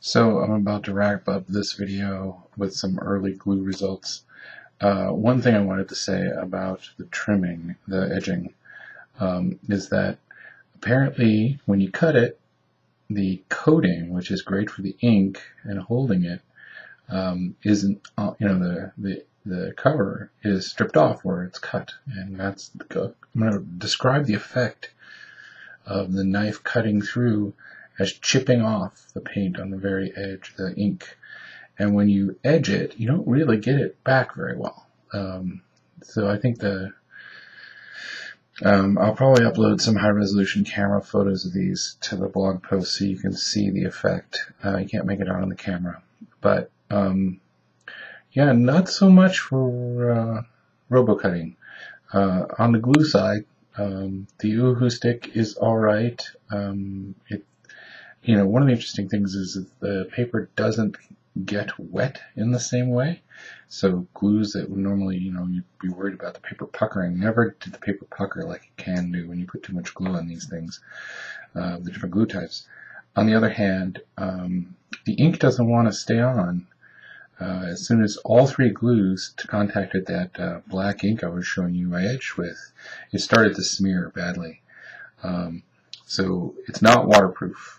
So I'm about to wrap up this video with some early glue results. One thing I wanted to say about the trimming, the edging, is that apparently when you cut it, the coating, which is great for the ink and holding it, isn't, the cover is stripped off where it's cut, and I'm going to describe the effect of the knife cutting through as chipping off the paint on the very edge, the ink. And when you edge it, you don't really get it back very well. So I think I'll probably upload some high-resolution camera photos of these to the blog post so you can see the effect. You can't make it out on the camera. But, yeah, not so much for robo-cutting. On the glue side, the Uhu stick is alright. One of the interesting things is that the paper doesn't get wet in the same way. So glues that would normally, you'd be worried about the paper puckering, never did the paper pucker like it can do when you put too much glue on these things, the different glue types. On the other hand, the ink doesn't want to stay on. As soon as all three glues contacted that black ink I was showing you I edged with, it started to smear badly. So it's not waterproof.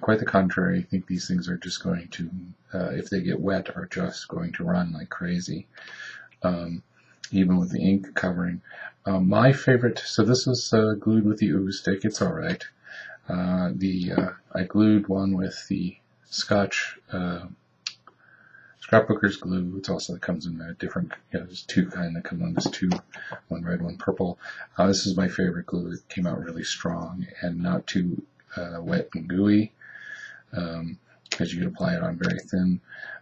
Quite the contrary. I think these things are just going to, if they get wet, are just going to run like crazy, even with the ink covering. My favorite, so this is glued with the Uhu stick. It's all right. I glued one with the Scotch scrapbooker's glue. It's also that comes in a different, there's two kind that come on. There's two, one red, one purple. This is my favorite glue. It came out really strong and not too wet and gooey, because you can apply it on very thin.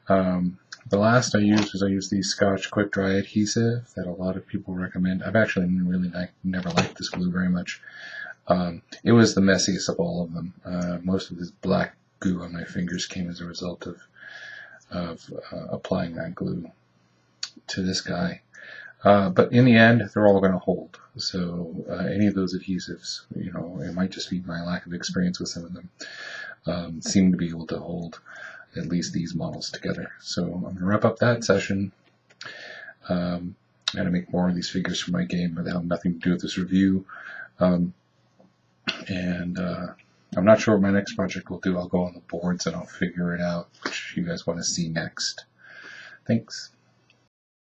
The last I used the Scotch quick dry adhesive that a lot of people recommend. I've actually never liked this glue very much. It was the messiest of all of them. Most of this black goo on my fingers came as a result of applying that glue to this guy. But in the end, they're all going to hold. So any of those adhesives, it might just be my lack of experience with some of them, seem to be able to hold at least these models together. So I'm going to wrap up that session. I'm going to make more of these figures for my game, but they have nothing to do with this review. I'm not sure what my next project will do. I'll go on the boards and I'll figure it out, which you guys want to see next. Thanks.